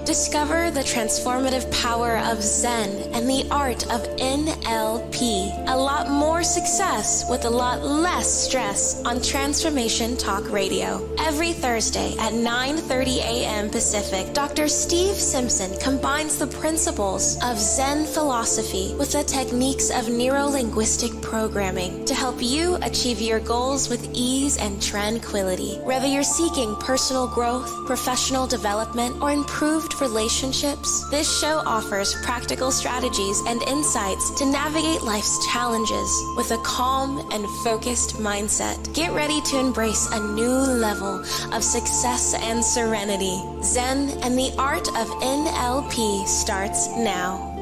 Discover the transformative power of Zen and the art of NLP. A lot more success with a lot less stress on Transformation Talk Radio. Every Thursday at 9:30 a.m. Pacific, Dr. Steve Simpson combines the principles of Zen philosophy with the techniques of neuro-linguistic programming to help you achieve your goals with ease and tranquility. Whether you're seeking personal growth, professional development, or improved relationships, this show offers practical strategies and insights to navigate life's challenges with a calm and focused mindset. Get ready to embrace a new level of success and serenity. Zen and the art of NLP starts now.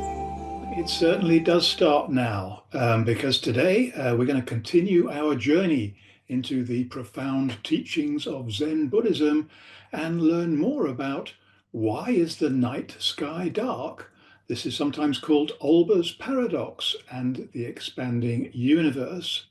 It certainly does start now, because today we're going to continue our journey into the profound teachings of Zen Buddhism and learn more about why is the night sky dark. This is sometimes called Olbers' paradox and the expanding universe.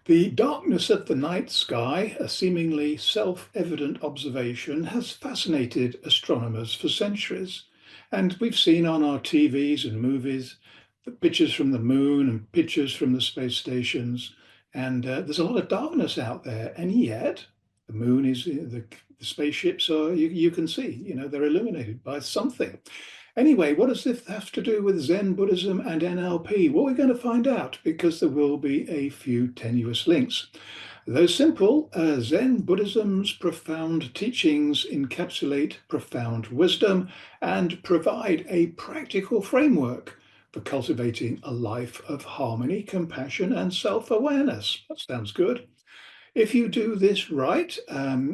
The darkness of the night sky, a seemingly self-evident observation, has fascinated astronomers for centuries. And we've seen on our TVs and movies the pictures from the moon and pictures from the space stations. And there's a lot of darkness out there. And yet the moon is, the spaceships are, you can see, they're illuminated by something. Anyway, what does this have to do with Zen Buddhism and NLP? Well, we're going to find out, because there will be a few tenuous links. Though simple, Zen Buddhism's profound teachings encapsulate profound wisdom and provide a practical framework for cultivating a life of harmony, compassion, and self-awareness. That sounds good. If you do this right,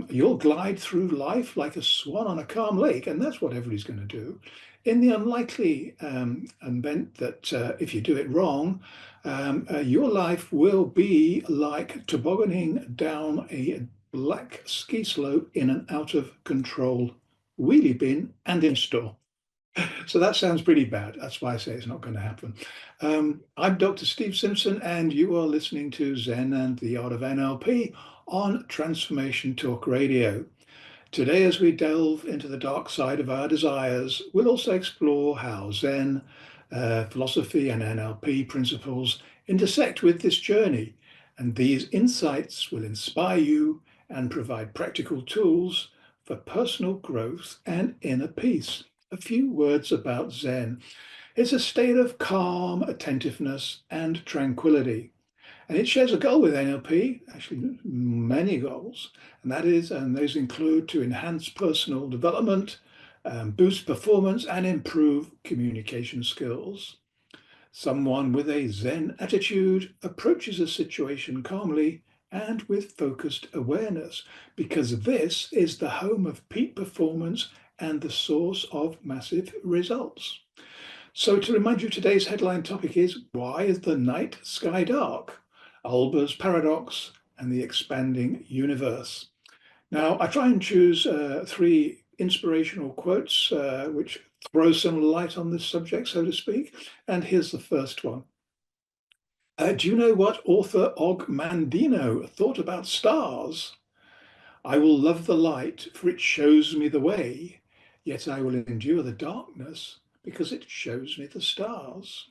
you'll glide through life like a swan on a calm lake, and that's what everybody's going to do. In the unlikely event that if you do it wrong, your life will be like tobogganing down a black ski slope in an out-of-control wheelie bin and in store. So that sounds pretty bad. That's why I say it's not going to happen. I'm Dr. Steve Simpson, and you are listening to Zen and the Art of NLP on Transformation Talk Radio. Today, as we delve into the dark side of our desires, we'll also explore how Zen philosophy and NLP principles intersect with this journey. And these insights will inspire you and provide practical tools for personal growth and inner peace. A few words about Zen. It's a state of calm attentiveness and tranquility. And it shares a goal with NLP, actually many goals, and those include to enhance personal development, boost performance, and improve communication skills. Someone with a Zen attitude approaches a situation calmly and with focused awareness, because this is the home of peak performance and the source of massive results. So to remind you, today's headline topic is, why is the night sky dark? Olbers' paradox and the expanding universe. Now, I try and choose three inspirational quotes which throw some light on this subject, so to speak. And here's the first one. Do you know what author Og Mandino thought about stars? I will love the light, for it shows me the way. Yet I will endure the darkness because it shows me the stars.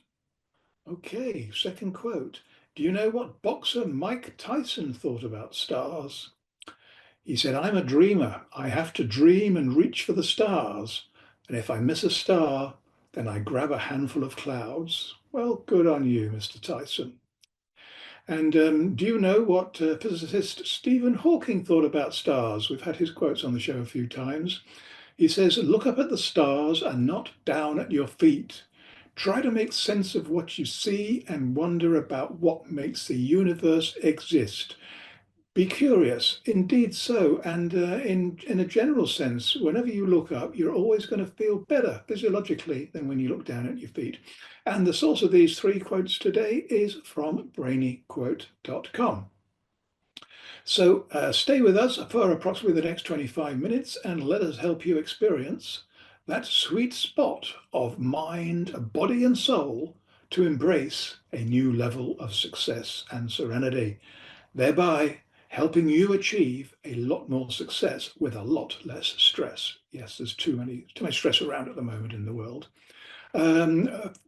Okay, second quote. Do you know what boxer Mike Tyson thought about stars? He said, I'm a dreamer. I have to dream and reach for the stars. And if I miss a star, then I grab a handful of clouds. Well, good on you, Mr. Tyson. And do you know what physicist Stephen Hawking thought about stars? We've had his quotes on the show a few times. He says, look up at the stars and not down at your feet. Try to make sense of what you see and wonder about what makes the universe exist. Be curious, indeed so. And in a general sense, whenever you look up, you're always going to feel better physiologically than when you look down at your feet. And the source of these three quotes today is from brainyquote.com. So stay with us for approximately the next 25 minutes and let us help you experience that sweet spot of mind, body, and soul to embrace a new level of success and serenity, thereby helping you achieve a lot more success with a lot less stress. Yes, there's too much stress around at the moment in the world.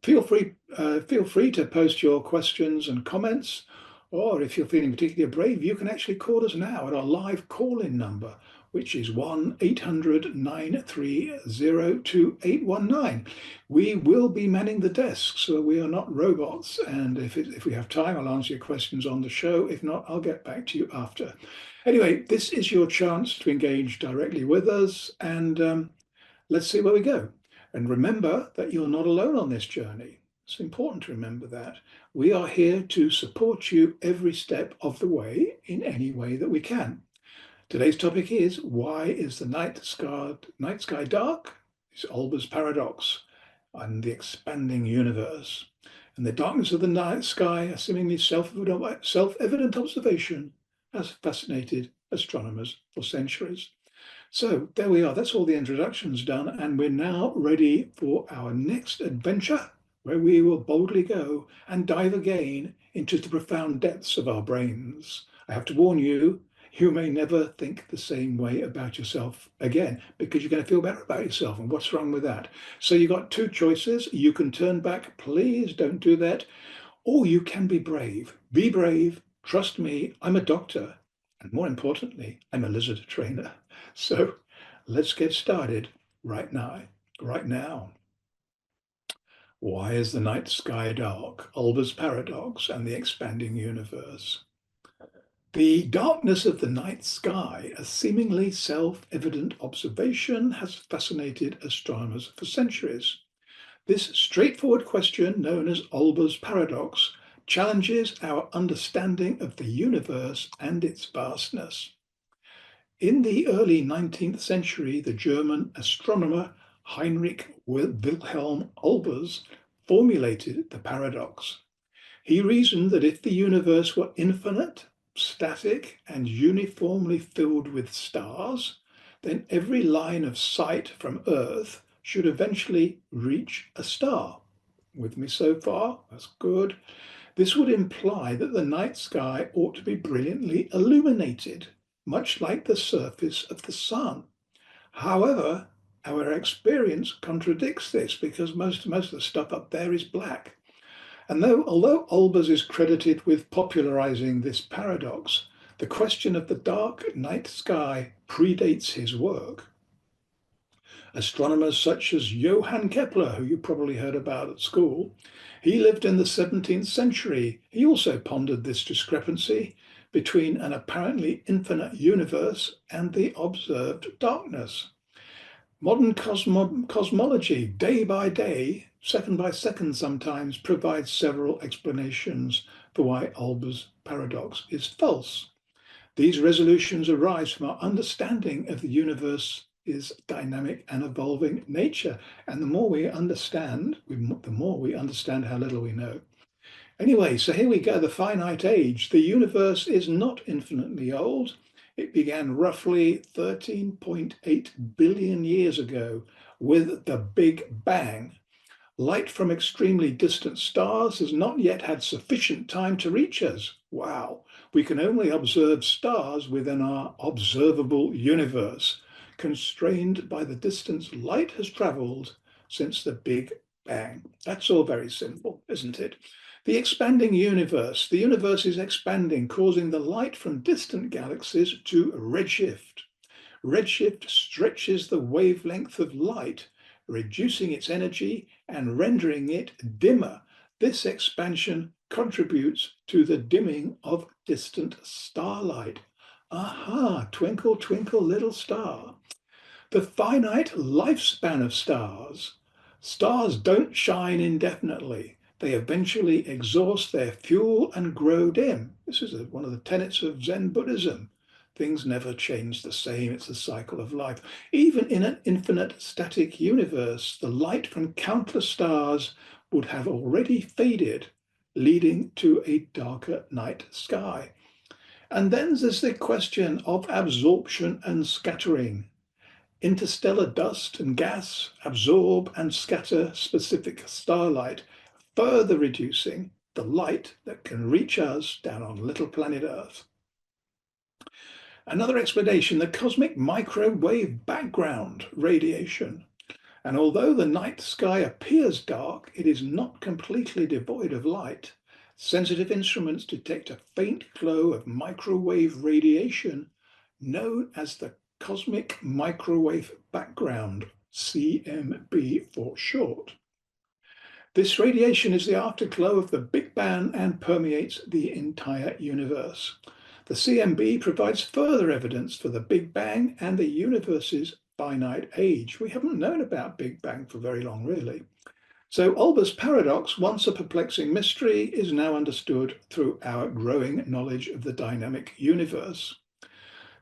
Feel free to post your questions and comments, or if you're feeling particularly brave, you can actually call us now at our live call-in number, which is 1-800-930-2819. We will be manning the desks, so we are not robots, and if we have time, I'll answer your questions on the show. If not, I'll get back to you after. Anyway, this is your chance to engage directly with us, and let's see where we go. And remember that you're not alone on this journey. It's important to remember that. We are here to support you every step of the way in any way that we can. Today's topic is, why is the night sky dark? It's Olbers' paradox and the expanding universe. And the darkness of the night sky, a seemingly self-evident observation, has fascinated astronomers for centuries. So there we are. That's all the introductions done. And we're now ready for our next adventure, where we will boldly go and dive again into the profound depths of our brains. I have to warn you, you may never think the same way about yourself again, because you're going to feel better about yourself. And what's wrong with that? So you've got two choices. You can turn back. Please don't do that. Or you can be brave. Be brave. Trust me, I'm a doctor. And more importantly, I'm a lizard trainer. So let's get started right now. Why is the night sky dark? Olbers' paradox and the expanding universe. The darkness of the night sky, a seemingly self-evident observation, has fascinated astronomers for centuries. This straightforward question, known as Olbers' paradox, challenges our understanding of the universe and its vastness. In the early 19th century, the German astronomer Heinrich Wilhelm Olbers formulated the paradox. He reasoned that if the universe were infinite, static, and uniformly filled with stars, then every line of sight from Earth should eventually reach a star. With me so far? That's good. This would imply that the night sky ought to be brilliantly illuminated, much like the surface of the sun. However, our experience contradicts this, because most of the stuff up there is black. And although Olbers is credited with popularizing this paradox, the question of the dark night sky predates his work. Astronomers such as Johann Kepler, who you probably heard about at school, he lived in the 17th century. He also pondered this discrepancy between an apparently infinite universe and the observed darkness. Modern cosmology, day by day, second by second sometimes, provides several explanations for why Olbers' paradox is false. These resolutions arise from our understanding of the universe's dynamic and evolving nature. And the more we understand, the more we understand how little we know. Anyway, so here we go, the finite age. The universe is not infinitely old. It began roughly 13.8 billion years ago with the Big Bang. Light from extremely distant stars has not yet had sufficient time to reach us. Wow, we can only observe stars within our observable universe, constrained by the distance light has traveled since the Big Bang. That's all very simple, isn't it? The expanding universe. The universe is expanding, causing the light from distant galaxies to redshift. Redshift stretches the wavelength of light, reducing its energy and rendering it dimmer. This expansion contributes to the dimming of distant starlight. Aha, twinkle, twinkle, little star. The finite lifespan of stars. Stars don't shine indefinitely. They eventually exhaust their fuel and grow dim. This is one of the tenets of Zen Buddhism. Things never change the same. It's the cycle of life. Even in an infinite static universe, the light from countless stars would have already faded, leading to a darker night sky. And then there's the question of absorption and scattering. Interstellar dust and gas absorb and scatter specific starlight, further reducing the light that can reach us down on little planet Earth. Another explanation, the cosmic microwave background radiation. And although the night sky appears dark, it is not completely devoid of light. Sensitive instruments detect a faint glow of microwave radiation known as the cosmic microwave background, CMB for short. This radiation is the afterglow of the Big Bang and permeates the entire universe. The CMB provides further evidence for the Big Bang and the universe's finite age. We haven't known about Big Bang for very long, really. So Olbers' paradox, once a perplexing mystery, is now understood through our growing knowledge of the dynamic universe.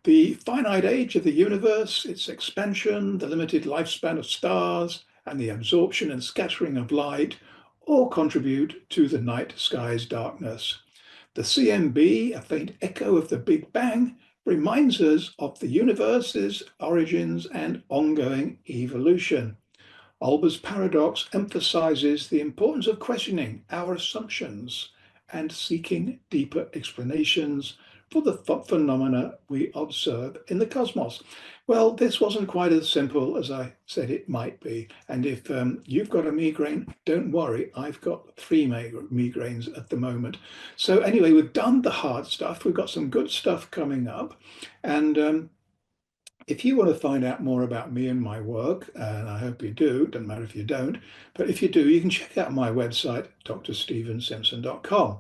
The finite age of the universe, its expansion, the limited lifespan of stars, and the absorption and scattering of light all contribute to the night sky's darkness. The CMB, a faint echo of the Big Bang, reminds us of the universe's origins and ongoing evolution. Olbers' paradox emphasizes the importance of questioning our assumptions and seeking deeper explanations for the phenomena we observe in the cosmos. Well, this wasn't quite as simple as I said it might be. And if you've got a migraine, don't worry, I've got 3 migraines at the moment. So anyway, we've done the hard stuff. We've got some good stuff coming up. And if you want to find out more about me and my work, and I hope you do, doesn't matter if you don't, but if you do, you can check out my website, drstephensimpson.com.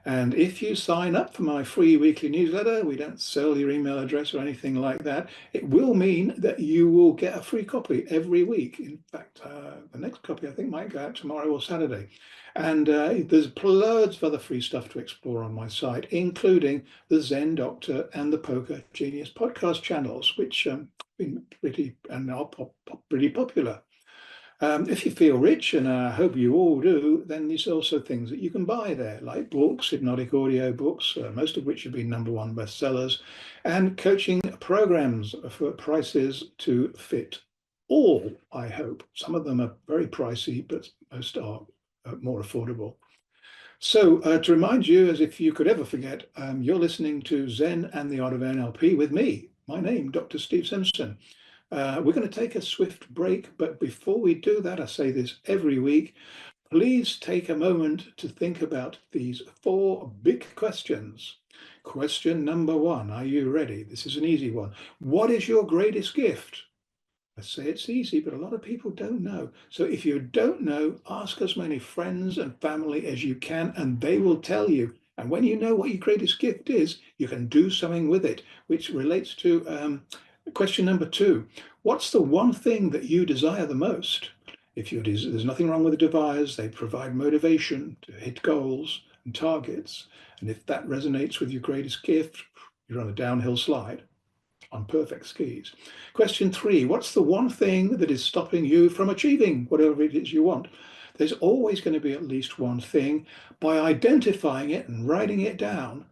And if you sign up for my free weekly newsletter, we don't sell your email address or anything like that. It will mean that you will get a free copy every week. In fact, the next copy I think might go out tomorrow or Saturday. And there's loads of other free stuff to explore on my site, including the Zen Doctor and the Poker Genius podcast channels, which have been pretty and are pretty popular. If you feel rich, and I hope you all do, then there's also things that you can buy there, like books, hypnotic audio books, most of which have been #1 bestsellers, and coaching programs for prices to fit all, I hope. Some of them are very pricey, but most are more affordable. So to remind you, as if you could ever forget, you're listening to Zen and the Art of NLP with me, my name, Dr. Steve Simpson. We're going to take a swift break, but before we do that, I say this every week, please take a moment to think about these 4 big questions. Question number 1, are you ready? This is an easy one. What is your greatest gift? I say it's easy, but a lot of people don't know. So if you don't know, ask as many friends and family as you can, and they will tell you. And when you know what your greatest gift is, you can do something with it, which relates to question number 2. What's the one thing that you desire the most? There's nothing wrong with the desires. They provide motivation to hit goals and targets. And if that resonates with your greatest gift, you're on a downhill slide on perfect skis. Question 3, what's the one thing that is stopping you from achieving whatever it is you want? There's always going to be at least one thing. By identifying it and writing it down,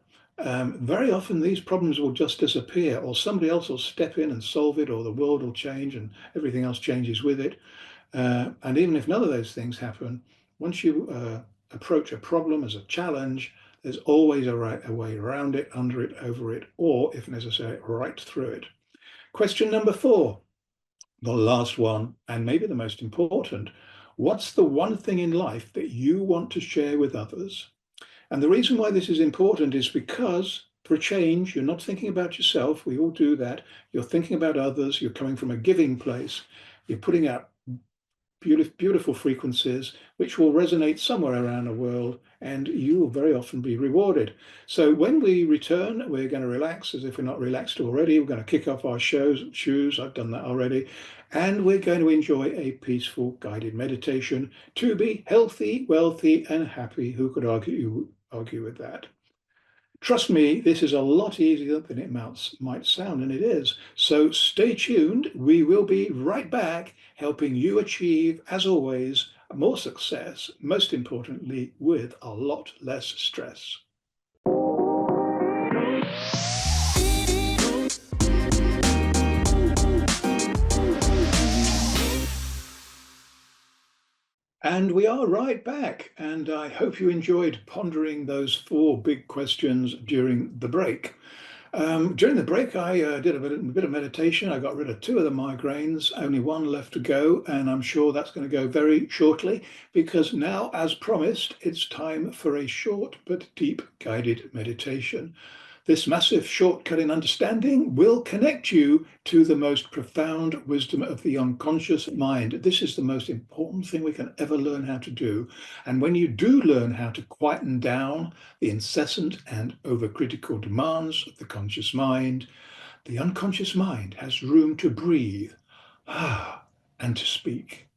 very often these problems will just disappear, or somebody else will step in and solve it, or the world will change and everything else changes with it. And even if none of those things happen, once you approach a problem as a challenge, there's always a way around it, under it, over it, or if necessary, right through it. Question number 4, the last one, and maybe the most important. What's the one thing in life that you want to share with others? And the reason why this is important is because, for a change, you're not thinking about yourself. We all do that. You're thinking about others. You're coming from a giving place. You're putting out beautiful frequencies, which will resonate somewhere around the world, and you will very often be rewarded. So when we return, we're going to relax as if we're not relaxed already. We're going to kick off our shoes. I've done that already. And we're going to enjoy a peaceful guided meditation to be healthy, wealthy, and happy. Who could argue with that? Trust me, this is a lot easier than it might sound, and it is. So stay tuned. We will be right back, helping you achieve, as always, more success, most importantly, with a lot less stress. And we are right back, and I hope you enjoyed pondering those 4 big questions during the break. During the break, I did a bit of meditation. I got rid of 2 of the migraines, only 1 left to go, and I'm sure that's going to go very shortly because now, as promised, it's time for a short but deep guided meditation. This massive shortcut in understanding will connect you to the most profound wisdom of the unconscious mind. This is the most important thing we can ever learn how to do. And when you do learn how to quieten down the incessant and overcritical demands of the conscious mind, the unconscious mind has room to breathe, and to speak.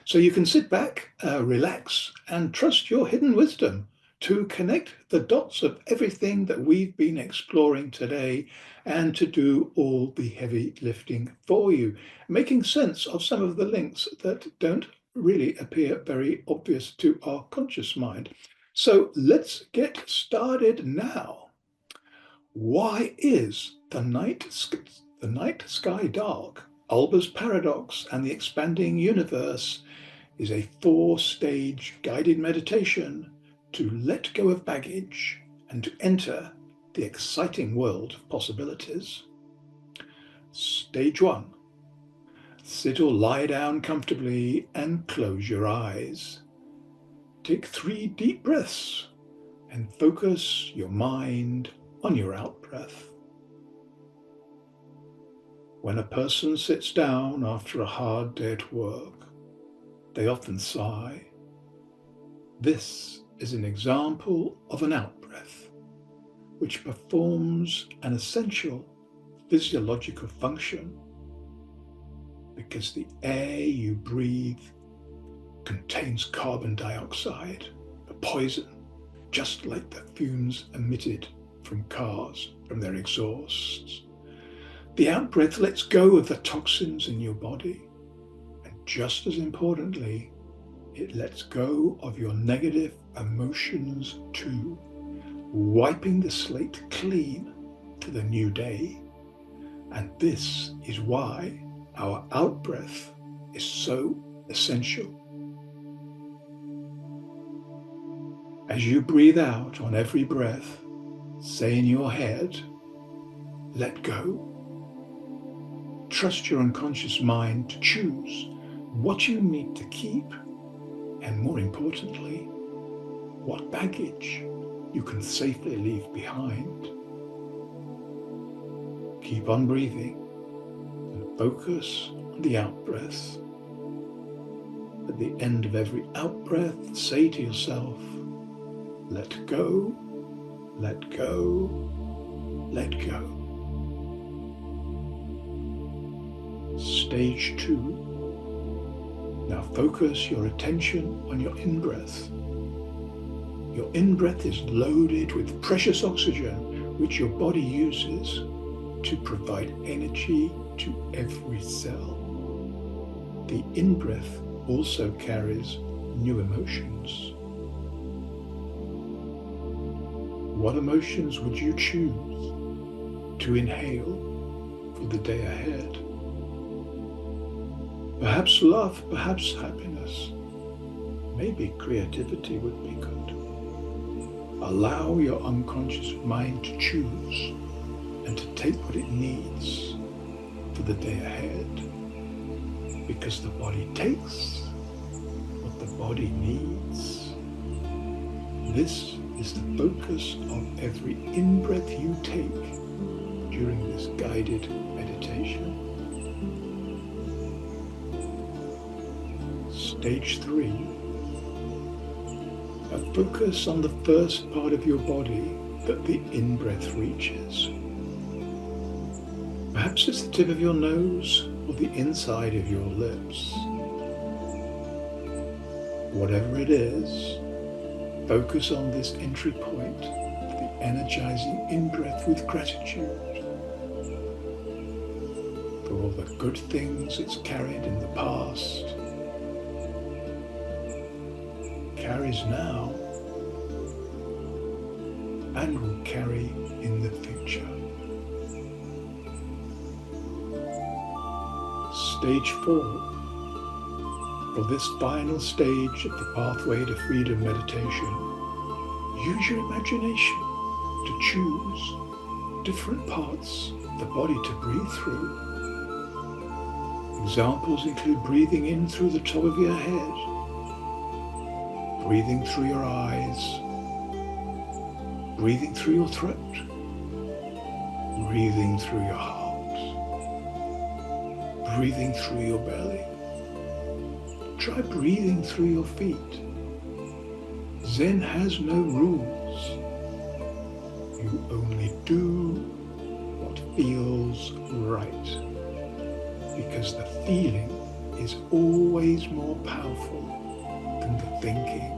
So you can sit back, relax, and trust your hidden wisdom to connect the dots of everything that we've been exploring today and to do all the heavy lifting for you, making sense of some of the links that don't really appear very obvious to our conscious mind. So let's get started now. Why is the night sky dark? Olbers' paradox and the expanding universe is a 4-stage guided meditation to let go of baggage and to enter the exciting world of possibilities. Stage 1. Sit or lie down comfortably and close your eyes. Take 3 deep breaths and focus your mind on your out-breath. When a person sits down after a hard day at work, they often sigh. This is an example of an out-breath, which performs an essential physiological function because the air you breathe contains carbon dioxide, a poison, just like the fumes emitted from cars from their exhausts. The out-breath lets go of the toxins in your body, and just as importantly, it lets go of your negative emotions too, wiping the slate clean to the new day. And this is why our out-breath is so essential. As you breathe out on every breath, say in your head, let go. Trust your unconscious mind to choose what you need to keep, and more importantly, what baggage you can safely leave behind. Keep on breathing and focus on the out-breath. At the end of every out-breath, say to yourself, let go, let go, let go. Stage 2. Now focus your attention on your in-breath. Your in-breath is loaded with precious oxygen, which your body uses to provide energy to every cell. The in-breath also carries new emotions. What emotions would you choose to inhale for the day ahead? Perhaps love, perhaps happiness. Maybe creativity would be good. Allow your unconscious mind to choose and to take what it needs for the day ahead. Because the body takes what the body needs. This is the focus of every in-breath you take during this guided meditation. Stage 3. A focus on the first part of your body that the in-breath reaches. Perhaps it's the tip of your nose or the inside of your lips. Whatever it is, focus on this entry point of the energizing in-breath with gratitude for all the good things it's carried in the past, carries now, and will carry in the future. Stage 4. For this final stage of the pathway to freedom meditation, use your imagination to choose different parts of the body to breathe through. Examples include breathing in through the top of your head, breathing through your eyes, breathing through your throat, breathing through your heart, breathing through your belly. Try breathing through your feet. Zen has no rules. You only do what feels right, because the feeling is always more powerful than the thinking,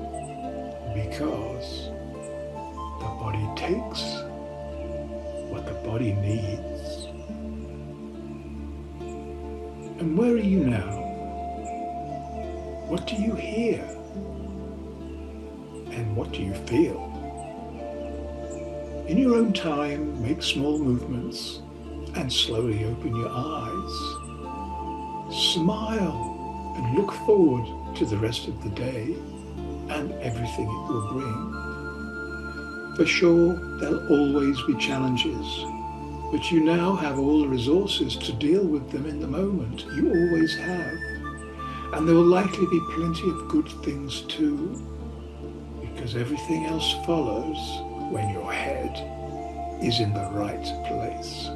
because the body takes what the body needs. And where are you now? What do you hear? And what do you feel? In your own time, make small movements and slowly open your eyes. Smile and look forward to the rest of the day and everything it will bring. For sure, there'll always be challenges, but you now have all the resources to deal with them in the moment. You always have. And there will likely be plenty of good things too, because everything else follows when your head is in the right place.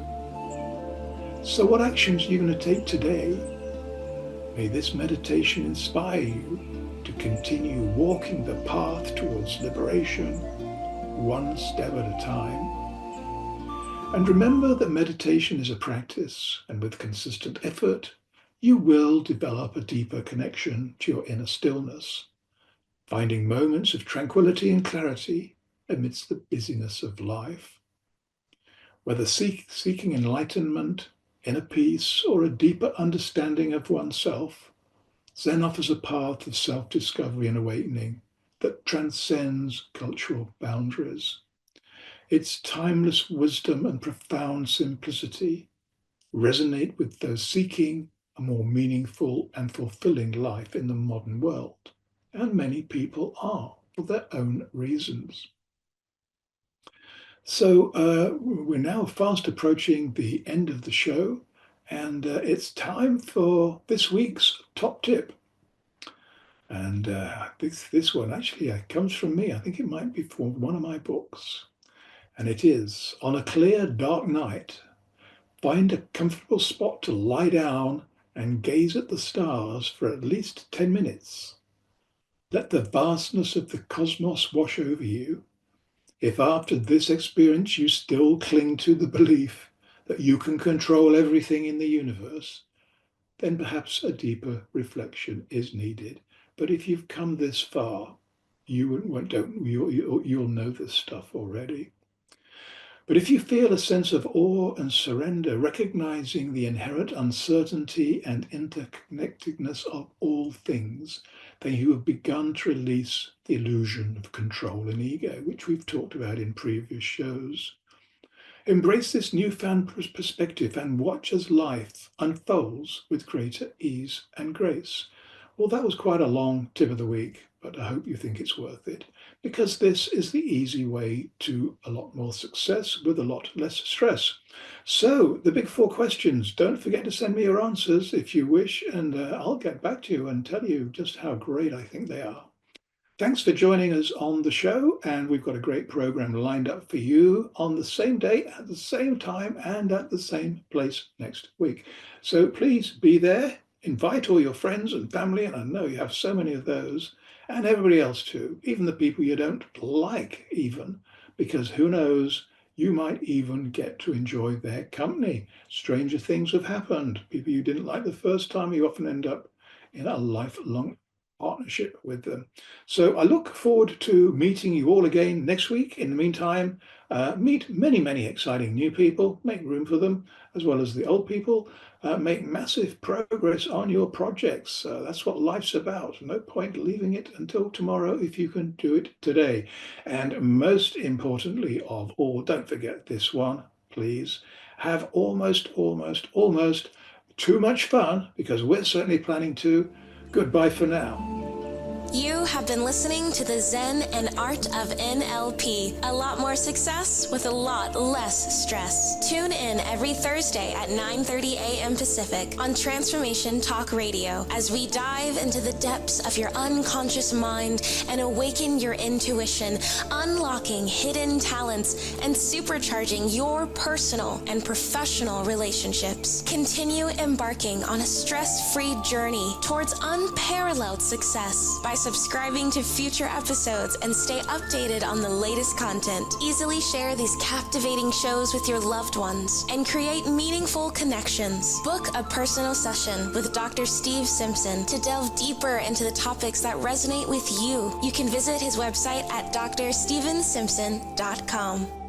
So what actions are you going to take today? May this meditation inspire you to continue walking the path towards liberation, one step at a time. And remember that meditation is a practice, and with consistent effort, you will develop a deeper connection to your inner stillness, finding moments of tranquility and clarity amidst the busyness of life. Whether seeking enlightenment, inner peace, or a deeper understanding of oneself, Zen offers a path of self-discovery and awakening that transcends cultural boundaries. Its timeless wisdom and profound simplicity resonate with those seeking a more meaningful and fulfilling life in the modern world. And many people are, for their own reasons. So we're now fast approaching the end of the show, and it's time for this week's top tip. And this one actually comes from me. I think it might be from one of my books. And it is, on a clear, dark night, find a comfortable spot to lie down and gaze at the stars for at least 10 minutes. Let the vastness of the cosmos wash over you. If after this experience you still cling to the belief that you can control everything in the universe, then perhaps a deeper reflection is needed. But if you've come this far, you'll know this stuff already. But if you feel a sense of awe and surrender, recognizing the inherent uncertainty and interconnectedness of all things, then you have begun to release the illusion of control and ego, which we've talked about in previous shows. Embrace this newfound perspective and watch as life unfolds with greater ease and grace. Well, that was quite a long tip of the week, but I hope you think it's worth it, because this is the easy way to a lot more success with a lot less stress. So the big 4 questions, don't forget to send me your answers if you wish, and I'll get back to you and tell you just how great I think they are. Thanks for joining us on the show, and we've got a great program lined up for you on the same day, at the same time, and at the same place next week. So please be there, invite all your friends and family, and I know you have so many of those, and everybody else too, even the people you don't like even, because who knows, you might even get to enjoy their company. Stranger things have happened. People you didn't like the first time, you often end up in a lifelong partnership with them. So I look forward to meeting you all again next week. In the meantime, meet many, many exciting new people, make room for them, as well as the old people. Make massive progress on your projects. That's what life's about. No point leaving it until tomorrow if you can do it today. And most importantly of all, don't forget this one, please. Have almost too much fun, because we're certainly planning to. Goodbye for now. You have been listening to the Zen and Art of NLP. A lot more success with a lot less stress. Tune in every Thursday at 9:30 a.m. Pacific on Transformation Talk Radio as we dive into the depths of your unconscious mind and awaken your intuition, unlocking hidden talents and supercharging your personal and professional relationships. Continue embarking on a stress-free journey towards unparalleled success by subscribing to future episodes and stay updated on the latest content. Easily share these captivating shows with your loved ones and create meaningful connections. Book a personal session with Dr. Steve Simpson to delve deeper into the topics that resonate with you. You can visit his website at drstevensimpson.com.